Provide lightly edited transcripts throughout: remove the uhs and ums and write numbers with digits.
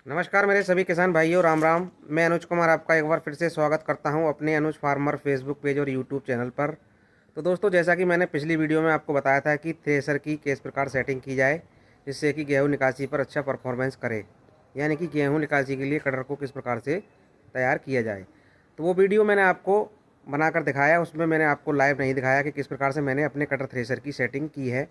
नमस्कार मेरे सभी किसान भाइयों, राम राम। मैं अनुज कुमार आपका एक बार फिर से स्वागत करता हूं अपने अनुज फार्मर फेसबुक पेज और यूट्यूब चैनल पर। तो दोस्तों, जैसा कि मैंने पिछली वीडियो में आपको बताया था कि थ्रेसर की किस प्रकार सेटिंग की जाए जिससे कि गेहूं निकासी पर अच्छा परफॉर्मेंस करे, यानी कि गेहूं निकासी के लिए कटर को किस प्रकार से तैयार किया जाए। तो वो वीडियो मैंने आपको बनाकर दिखाया, उसमें मैंने आपको लाइव नहीं दिखाया कि किस प्रकार से मैंने अपने कटर थ्रेसर की सेटिंग की है।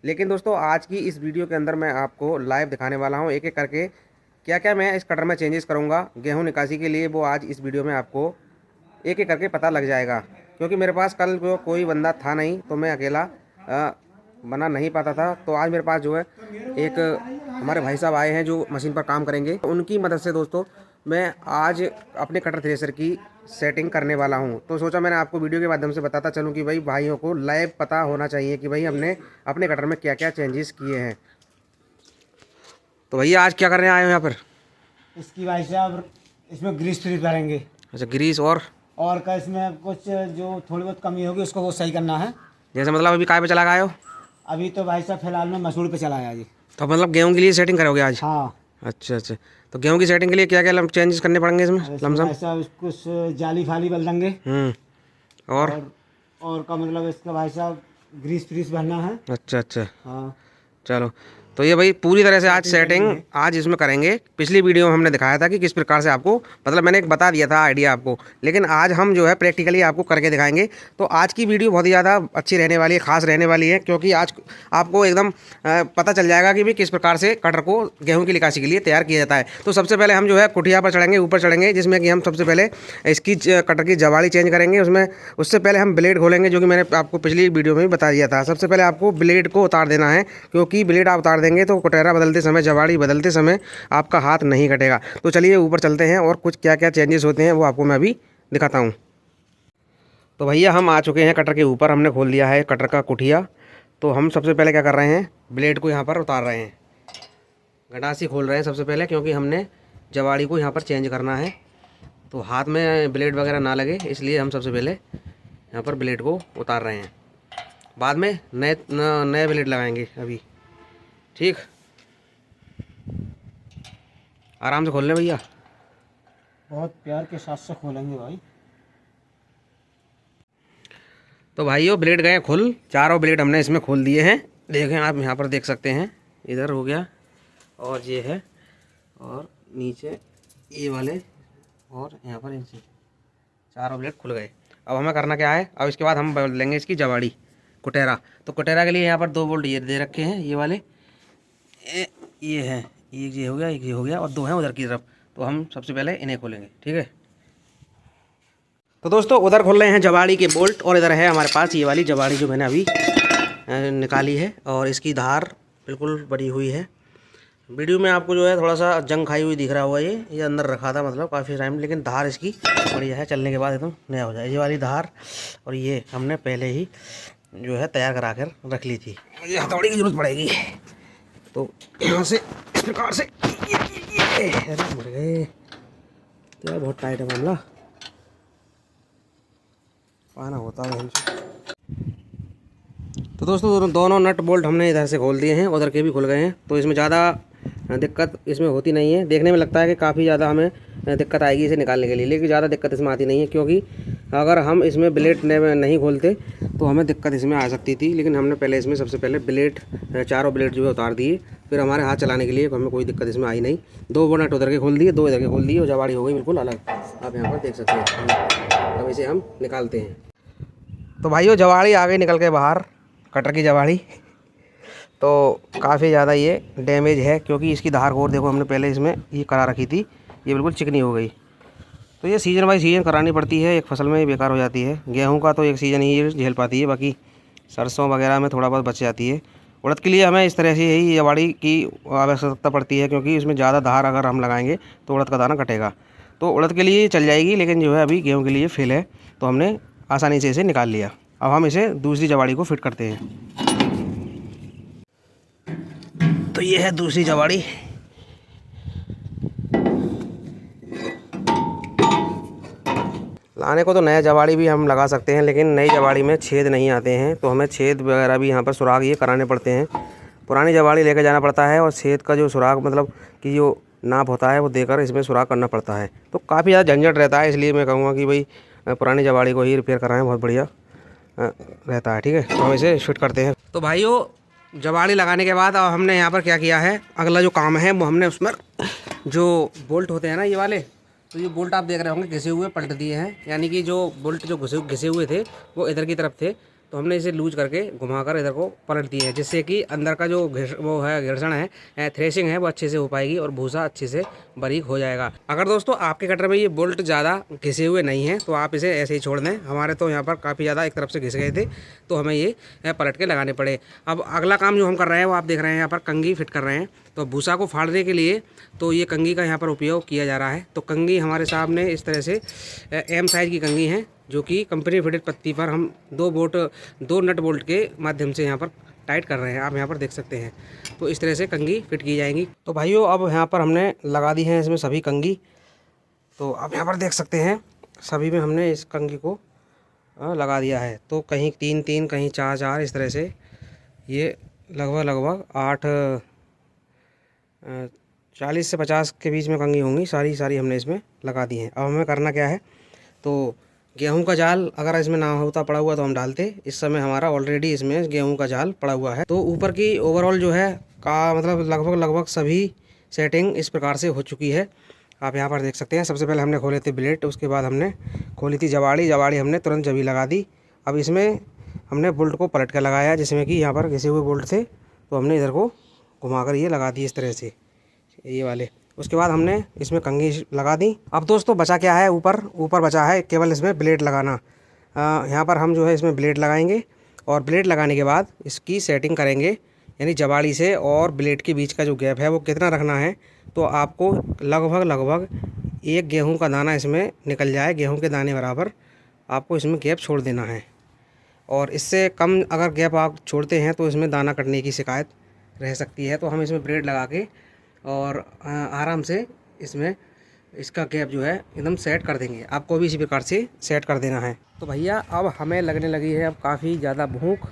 लेकिन दोस्तों, आज की इस वीडियो के अंदर मैं आपको लाइव दिखाने वाला हूँ एक एक करके क्या क्या मैं इस कटर में चेंजेस करूँगा गेहूं निकासी के लिए। वो आज इस वीडियो में आपको एक एक करके पता लग जाएगा, क्योंकि मेरे पास कल जो कोई बंदा था नहीं, तो मैं अकेला बना नहीं पाता था। तो आज मेरे पास जो है एक हमारे भाई साहब आए हैं जो मशीन पर काम करेंगे, तो उनकी मदद से दोस्तों मैं आज अपने कटर थ्रेसर की सेटिंग करने वाला हूं। तो सोचा मैंने आपको वीडियो के माध्यम से बताता चलूं कि भाई भाइयों को लाइव पता होना चाहिए कि भाई हमने अपने कटर में क्या क्या चेंजेस किए हैं। तो भैया आज क्या करने आए हो यहाँ पर? इसकी भाई साहब इसमें ग्रीस फ्री करेंगे। अच्छा, ग्रीस और का इसमें कुछ जो थोड़ी बहुत कमी होगी उसको वो सही करना है। जैसे मतलब अभी काय पे चला गए हो? अभी तो भाई साहब फिलहाल में मसूड़ पे चला है जी। तो मतलब गेहूं के लिए सेटिंग करोगे आज? हाँ। अच्छा अच्छा। तो गेहूं की सेटिंग के लिए क्या क्या चेंजेस करने पड़ेंगे इसमें अब इसमें लमसम? भाई साहब कुछ जाली फाली बल देंगे। और और का मतलब इसका भाई साहब ग्रीस फ्रीस भरना है। अच्छा अच्छा, हाँ। चलो। तो ये भाई पूरी तरह से आज सेटिंग सेटिंग करेंगे। आज इसमें करेंगे। पिछली वीडियो में हमने दिखाया था कि किस प्रकार से आपको, मतलब मैंने एक बता दिया था आइडिया आपको, लेकिन आज हम जो है प्रैक्टिकली आपको करके दिखाएंगे। तो आज की वीडियो बहुत ही ज़्यादा अच्छी रहने वाली है, खास रहने वाली है, क्योंकि आज आपको एकदम पता चल जाएगा कि भाई किस प्रकार से कटर को गेहूँ की निकासी के लिए तैयार किया जाता है। तो सबसे पहले हम जो है कुटिया पर चढ़ेंगे, ऊपर चढ़ेंगे, जिसमें कि हम सबसे पहले इसकी कटर की जवाड़ी चेंज करेंगे। उससे पहले हम ब्लेड खोलेंगे, जो कि मैंने आपको पिछली वीडियो में भी बता दिया था। सबसे पहले आपको ब्लेड को उतार देना है, क्योंकि ब्लेड आप उतार देंगे तो कुटेरा बदलते समय, जवाड़ी बदलते समय आपका हाथ नहीं कटेगा। तो चलिए ऊपर चलते हैं और कुछ क्या क्या चेंजेस होते हैं वो आपको मैं अभी दिखाता हूँ। तो भैया हम आ चुके हैं कटर के ऊपर, हमने खोल दिया है कटर का कुठिया। तो हम सबसे पहले क्या कर रहे हैं, ब्लेड को यहाँ पर उतार रहे हैं, गंडासी खोल रहे हैं सबसे पहले, क्योंकि हमने जवाड़ी को यहाँ पर चेंज करना है। तो हाथ में ब्लेड वगैरह ना लगे, इसलिए हम सबसे पहले यहाँ पर ब्लेड को उतार रहे हैं। बाद में नए ब्लेड लगाएंगे अभी। ठीक, आराम से खोल लें भैया। बहुत प्यार के साथ से खोलेंगे भाई। तो भाइयों ब्लेड गए खुल, चारों ब्लेड हमने इसमें खोल दिए हैं। देखें आप यहाँ पर देख सकते हैं, इधर हो गया और ये है, और नीचे ये वाले, और यहाँ पर इनसे चारों ब्लेड खुल गए। अब हमें करना क्या है, अब इसके बाद हम बदलेंगे इसकी जवाड़ी, कुटेरा। तो कुटेरा के लिए यहाँ पर 2 बोल्ट ये दे रखे हैं, ये वाले, ये है, एक ये हो गया, एक ये हो गया, और 2 हैं उधर की तरफ। तो हम सबसे पहले इन्हें खोलेंगे, ठीक है। तो दोस्तों उधर खोल रहे हैं जवाड़ी के बोल्ट, और इधर है हमारे पास ये वाली जवाड़ी जो मैंने अभी निकाली है, और इसकी धार बिल्कुल बड़ी हुई है। वीडियो में आपको जो है थोड़ा सा जंग खाई हुई दिख रहा होगा, ये अंदर रखा था मतलब काफ़ी टाइम, लेकिन धार इसकी बढ़िया है, चलने के बाद एकदम नया हो जाए। ये वाली धार, और ये हमने पहले ही जो है तैयार करा कर रख ली थी। मुझे हथौड़ी की जरूरत पड़ेगी, तो यहाँ से इस प्रकार से अरे मर गए, तो यार बहुत टाइट है मामला, पाना होता है। तो दोस्तों दोनों नट बोल्ट हमने इधर से खोल दिए हैं, उधर के भी खुल गए हैं। तो इसमें ज़्यादा दिक्कत इसमें होती नहीं है। देखने में लगता है कि काफ़ी ज़्यादा हमें दिक्कत आएगी इसे निकालने के लिए, लेकिन ज़्यादा दिक्कत इसमें आती नहीं है, क्योंकि अगर हम इसमें ब्लेड नहीं खोलते तो हमें दिक्कत इसमें आ सकती थी। लेकिन हमने पहले इसमें सबसे पहले ब्लेड, चारों ब्लेड जो है उतार दिए, फिर हमारे हाथ चलाने के लिए हमें कोई दिक्कत इसमें आई नहीं। 2 नट उधर के खोल दिए, 2 इधर के खोल दिए, और जवाड़ी हो गई बिल्कुल अलग। आप यहाँ पर देख सकते हैं। अब इसे हम निकालते हैं। तो भाइयों जवाड़ी आ गई निकल के बाहर, कटर की जवाड़ी। तो काफ़ी ज़्यादा ये डैमेज है, क्योंकि इसकी धार को देखो, हमने पहले इसमें ये करा रखी थी, ये बिल्कुल चिकनी हो गई। तो ये सीज़न बाई सीज़न करानी पड़ती है, एक फसल में ये बेकार हो जाती है। गेहूं का तो एक सीज़न ही झेल पाती है, बाकी सरसों वगैरह में थोड़ा बहुत बच जाती है। उड़द के लिए हमें इस तरह से यही जवाड़ी की आवश्यकता पड़ती है, क्योंकि इसमें ज़्यादा धार अगर हम लगाएंगे तो उड़द का दाना कटेगा। तो उड़द के लिए चल जाएगी, लेकिन जो है अभी गेहूँ के लिए फेल है, तो हमने आसानी से इसे निकाल लिया। अब हम इसे दूसरी जवाड़ी को फिट करते हैं। तो ये है दूसरी जवाड़ी। लाने को तो नया जवाड़ी भी हम लगा सकते हैं, लेकिन नई जवाड़ी में छेद नहीं आते हैं, तो हमें छेद वगैरह भी यहाँ पर सुराख ये कराने पड़ते हैं। पुरानी जवाड़ी लेकर जाना पड़ता है, और छेद का जो सुराख मतलब कि जो नाप होता है वो देकर इसमें सुराख करना पड़ता है। तो काफ़ी ज़्यादा झंझट रहता है, इसलिए मैं कहूँगा कि भाई पुरानी जवाड़ी को ही रिपेयर कराएं, बहुत बढ़िया रहता है। ठीक है, तो हम इसे फिट करते हैं। तो भाइयों जवाड़ी लगाने के बाद अब हमने यहाँ पर क्या किया है, अगला जो काम है वो हमने उसमें जो बोल्ट होते हैं ना ये वाले, तो ये बोल्ट आप देख रहे होंगे घिसे हुए पलट दिए हैं, यानी कि जो बोल्ट जो घिसे हुए थे वो इधर की तरफ थे, तो हमने इसे लूज करके घुमाकर इधर को पलट दिए हैं, जिससे कि अंदर का जो वो है घर्षण है, थ्रेशिंग है, वो अच्छे से हो पाएगी और भूसा अच्छे से बारीक हो जाएगा। अगर दोस्तों आपके कटर में ये बोल्ट ज़्यादा घिसे हुए नहीं हैं तो आप इसे ऐसे ही छोड़ दें। हमारे तो यहाँ पर काफ़ी ज़्यादा एक तरफ से घिस गए थे, तो हमें ये पलट के लगाने पड़े। अब अगला काम जो हम कर रहे हैं वो आप देख रहे हैं, यहाँ पर कंघी फिट कर रहे हैं। तो भूसा को फाड़ने के लिए तो ये कंघी का यहाँ पर उपयोग किया जा रहा है। तो कंघी हमारे सामने इस तरह से एम साइज़ की कंघी है, जो कि कंपनी फिटेड पत्ती पर हम दो नट बोल्ट के माध्यम से यहाँ पर टाइट कर रहे हैं, आप यहाँ पर देख सकते हैं। तो इस तरह से कंघी फिट की जाएंगी। तो भाइयों अब यहाँ पर हमने लगा दी हैं इसमें सभी कंघी, तो आप यहाँ पर देख सकते हैं सभी में हमने इस कंघी को लगा दिया है। तो कहीं 3-3 कहीं 4-4 इस तरह से ये लगभग 40 से 50 के बीच में कंघी होंगी, सारी हमने इसमें लगा दी हैं। अब हमें करना क्या है, तो गेहूं का जाल अगर इसमें ना होता पड़ा हुआ तो हम डालते। इस समय हमारा ऑलरेडी इसमें गेहूं का जाल पड़ा हुआ है। तो ऊपर की ओवरऑल जो है का मतलब लगभग सभी सेटिंग इस प्रकार से हो चुकी है, आप यहाँ पर देख सकते हैं। सबसे पहले हमने खोले थे ब्लेड, उसके बाद हमने खोली थी जवाड़ी हमने तुरंत जभी लगा दी। अब इसमें हमने बोल्ट को पलट कर लगाया, जिसमें कि यहाँ पर घिसे हुए बोल्ट थे, तो हमने इधर को घुमाकर ये लगा दी इस तरह से ये वाले। उसके बाद हमने इसमें कंघी लगा दी। अब दोस्तों बचा क्या है, ऊपर बचा है केवल इसमें ब्लेड लगाना। यहाँ पर हम जो है इसमें ब्लेड लगाएंगे और ब्लेड लगाने के बाद इसकी सेटिंग करेंगे, यानी जवाड़ी से और ब्लेड के बीच का जो गैप है वो कितना रखना है। तो आपको लगभग एक गेहूं का दाना इसमें निकल जाए, गेहूं के दाने बराबर आपको इसमें गैप छोड़ देना है। और इससे कम अगर गैप आप छोड़ते हैं तो इसमें दाना कटने की शिकायत रह सकती है। तो हम इसमें ब्लेड लगा के और आराम से इसमें इसका गैप जो है एकदम सेट कर देंगे। आपको भी इसी प्रकार से सेट कर देना है। तो भैया अब हमें लगने लगी है अब काफ़ी ज़्यादा भूख,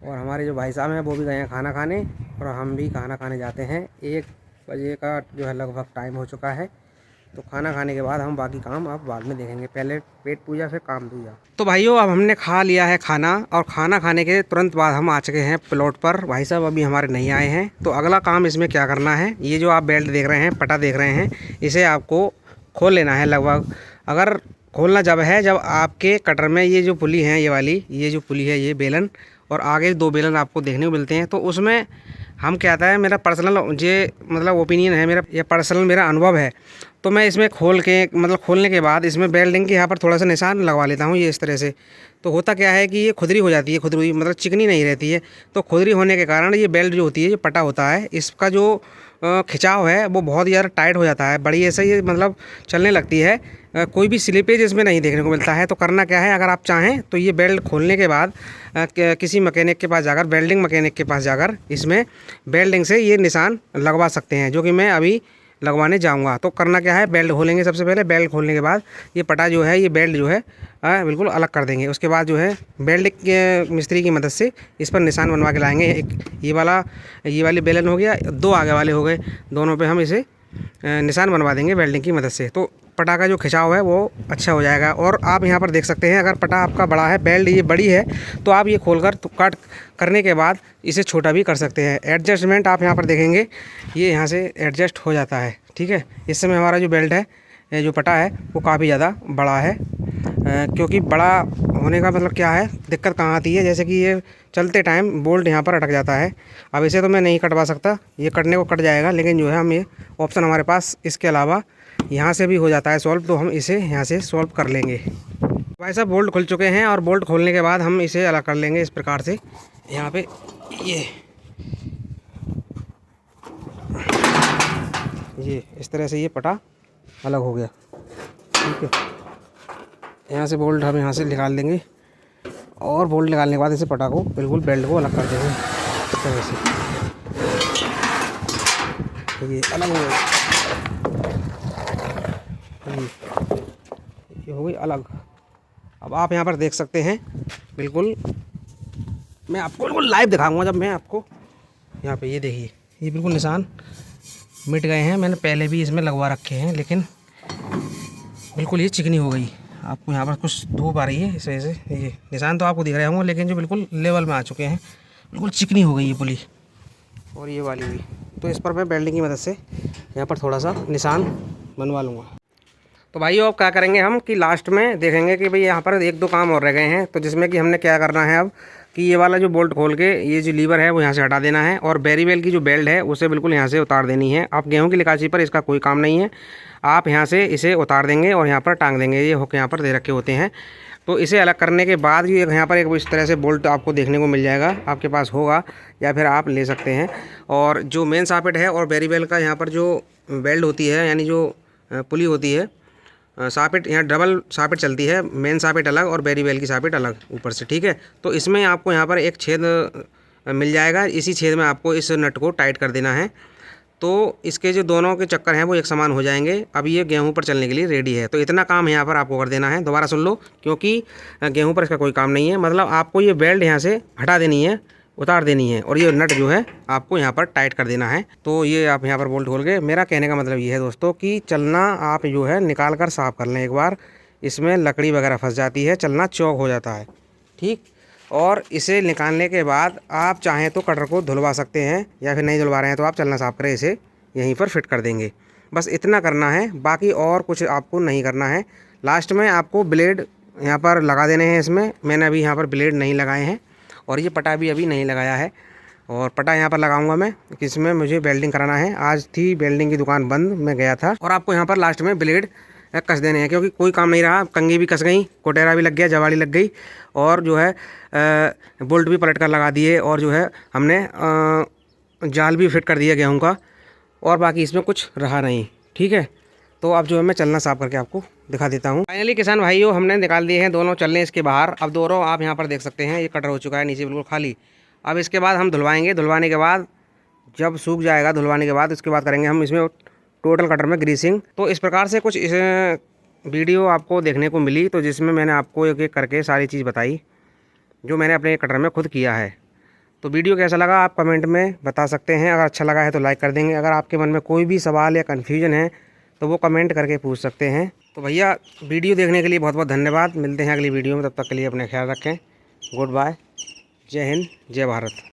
और हमारे जो भाई साहब हैं वो भी गए हैं खाना खाने, और हम भी खाना खाने जाते हैं। 1 बजे का जो है लगभग टाइम हो चुका है। तो खाना खाने के बाद हम बाकी काम अब बाद में देखेंगे, पहले पेट पूजा फिर काम पूजा। तो भाइयों अब हमने खा लिया है खाना, और खाना खाने के तुरंत बाद हम आ चुके हैं प्लॉट पर। भाई साहब अभी हमारे नहीं आए हैं। तो अगला काम इसमें क्या करना है, ये जो आप बेल्ट देख रहे हैं, पटा देख रहे हैं, इसे आपको खोल लेना है। लगभग अगर खोलना जब है जब आपके कटर में ये जो पुली है, ये जो पुली है, ये बेलन और आगे 2 बेलन आपको देखने को मिलते हैं। तो उसमें हम क्या आता है, मेरा पर्सनल ये मतलब ओपिनियन है मेरा, ये पर्सनल मेरा अनुभव है। तो मैं इसमें खोलने के बाद इसमें बेल्डिंग के यहाँ पर थोड़ा सा निशान लगवा लेता हूँ ये इस तरह से। तो होता क्या है कि ये खुदरी हो जाती है, खुदरी मतलब चिकनी नहीं रहती है। तो खुदरी होने के कारण ये बेल्ट जो होती है, जो पटा होता है, इसका जो खिंचाव है वो बहुत ज़्यादा टाइट हो जाता है, बड़ी ऐसे ही मतलब चलने लगती है, कोई भी स्लिपेज इसमें नहीं देखने को मिलता है। तो करना क्या है, अगर आप चाहें तो ये बेल्ट खोलने के बाद किसी मैकेनिक के पास जाकर, वेल्डिंग मैकेनिक के पास जाकर इसमें वेल्डिंग से ये निशान लगवा सकते हैं, जो कि मैं अभी लगवाने जाऊंगा। तो करना क्या है, बेल्ट खोलेंगे सबसे पहले। बेल्ट खोलने के बाद ये पटा जो है, ये बेल्ट जो है बिल्कुल अलग कर देंगे। उसके बाद जो है बेल्ट के मिस्त्री की मदद से इस पर निशान बनवा के लाएंगे। एक ये वाली बेलन हो गया, 2 आगे वाले हो गए, दोनों पे हम इसे निशान बनवा देंगे वेल्डिंग की मदद से। तो पटा का जो खिंचाव है वो अच्छा हो जाएगा। और आप यहाँ पर देख सकते हैं, अगर पटा आपका बड़ा है, बेल्ट ये बड़ी है, तो आप ये खोलकर तो कट करने के बाद इसे छोटा भी कर सकते हैं। एडजस्टमेंट आप यहाँ पर देखेंगे, ये यहाँ से एडजस्ट हो जाता है। ठीक है, इस समय हमारा जो बेल्ट है, जो पटा है, वो काफ़ी ज़्यादा बड़ा है। क्योंकि बड़ा होने का मतलब क्या है, दिक्कत कहाँ आती है, जैसे कि ये चलते टाइम बोल्ट यहाँ पर अटक जाता है। अब इसे तो मैं नहीं कटवा सकता, ये कटने को कट जाएगा, लेकिन जो है हम ये ऑप्शन हमारे पास इसके अलावा यहाँ से भी हो जाता है सॉल्व, तो हम इसे यहाँ से सॉल्व कर लेंगे। भाई साहब बोल्ट खुल चुके हैं, और बोल्ट खोलने के बाद हम इसे अलग कर लेंगे इस प्रकार से। यहाँ पे ये इस तरह से ये पटा अलग हो गया। ठीक है, यहाँ से बोल्ट हम यहाँ से निकाल देंगे, और बोल्ट निकालने के बाद इसे पटा को बिल्कुल बेल्ट को अलग कर देंगे इस तरह से। ये अलग हो गया, ये हो गई अलग। अब आप यहाँ पर देख सकते हैं, बिल्कुल मैं आपको बिल्कुल लाइव दिखाऊंगा जब मैं आपको यहाँ पे, ये देखिए, ये बिल्कुल निशान मिट गए हैं। मैंने पहले भी इसमें लगवा रखे हैं, लेकिन बिल्कुल ये चिकनी हो गई। आपको यहाँ पर कुछ धूप आ रही है इस वजह से ये निशान तो आपको दिख रहे होंगे, लेकिन जो बिल्कुल लेवल में आ चुके हैं, बिल्कुल चिकनी हो गई ये पुली और ये वाली भी। तो इस पर मैं वेल्डिंग की मदद से यहाँ पर थोड़ा सा निशान बनवा लूँगा। तो भाइयों अब क्या करेंगे हम कि लास्ट में देखेंगे कि भाई यहाँ पर एक दो काम और रह गए हैं, तो जिसमें कि हमने क्या करना है अब कि ये वाला जो बोल्ट खोल के ये जो लीवर है वो यहाँ से हटा देना है और बैरीवेल की जो बेल्ट है उसे बिल्कुल यहाँ से उतार देनी है। आप गेहूं की निकासी पर इसका कोई काम नहीं है, आप यहाँ से इसे उतार देंगे और यहाँ पर टांग देंगे। ये हुक यहाँ पर दे रखे होते हैं। तो इसे अलग करने के बाद ये यहाँ पर एक इस तरह से बोल्ट आपको देखने को मिल जाएगा, आपके पास होगा या फिर आप ले सकते हैं। और जो मेन सॉकेट है और बैरीवेल का यहाँ पर जो बेल्ट होती है, यानी जो पुली होती है, सॉकेट यहाँ डबल सॉकेट चलती है, मेन सॉकेट अलग और बैरीवेल की सॉकेट अलग ऊपर से, ठीक है। तो इसमें आपको यहाँ पर एक छेद मिल जाएगा, इसी छेद में आपको इस नट को टाइट कर देना है। तो इसके जो दोनों के चक्कर हैं वो एक समान हो जाएंगे। अब ये गेहूं पर चलने के लिए रेडी है। तो इतना काम यहाँ पर आपको कर देना है। दोबारा सुन लो, क्योंकि गेहूं पर इसका कोई काम नहीं है। मतलब आपको ये बेल्ट यहाँ से हटा देनी है, उतार देनी है और ये नट जो है आपको यहाँ पर टाइट कर देना है। तो ये आप यहाँ पर बोल्ट खोल के, मेरा कहने का मतलब ये है दोस्तों कि चलना आप जो है निकाल कर साफ़ कर लें एक बार। इसमें लकड़ी वगैरह फंस जाती है, चलना चौक हो जाता है, ठीक। और इसे निकालने के बाद आप चाहें तो कटर को धुलवा सकते हैं, या फिर नहीं धुलवा रहे हैं तो आप चलना साफ़ करें, इसे यहीं पर फिट कर देंगे। बस इतना करना है, बाकी और कुछ आपको नहीं करना है। लास्ट में आपको ब्लेड यहाँ पर लगा देने हैं। इसमें मैंने अभी यहाँ पर ब्लेड नहीं लगाए हैं और ये पटा भी अभी नहीं लगाया है, और पटा यहाँ पर लगाऊंगा मैं, इसमें मुझे वेल्डिंग कराना है। आज थी वेल्डिंग की दुकान बंद, मैं गया था। और आपको यहाँ पर लास्ट में ब्लेड कस देने हैं, क्योंकि कोई काम नहीं रहा। कंघी भी कस गई, कोटेरा भी लग गया, जवाड़ी लग गई, और जो है बोल्ट भी पलट कर लगा दिए, और जो है हमने जाल भी फिट कर दिया गेहूं का, और बाकी इसमें कुछ रहा नहीं, ठीक है। तो अब जो है मैं चलना साफ करके आपको दिखा देता हूँ। फाइनली किसान भाइयों हमने निकाल दिए हैं दोनों चलने इसके बाहर। अब दोनों आप यहाँ पर देख सकते हैं, ये कटर हो चुका है नीचे बिल्कुल खाली। अब इसके बाद हम धुलवाएंगे। धुलवाने के बाद जब सूख जाएगा, धुलवाने के बाद उसके बाद करेंगे हम इसमें टोटल कटर में ग्रीसिंग। तो इस प्रकार से कुछ इस वीडियो आपको देखने को मिली, तो जिसमें मैंने आपको एक एक करके सारी चीज़ बताई जो मैंने अपने कटर में खुद किया है। तो वीडियो कैसा लगा आप कमेंट में बता सकते हैं। अगर अच्छा लगा है तो लाइक कर देंगे। अगर आपके मन में कोई भी सवाल या कन्फ्यूजन है तो वो कमेंट करके पूछ सकते हैं। तो भैया वीडियो देखने के लिए बहुत बहुत धन्यवाद। मिलते हैं अगली वीडियो में, तब तक के लिए अपने ख्याल रखें। गुड बाय, जय हिंद, जय भारत।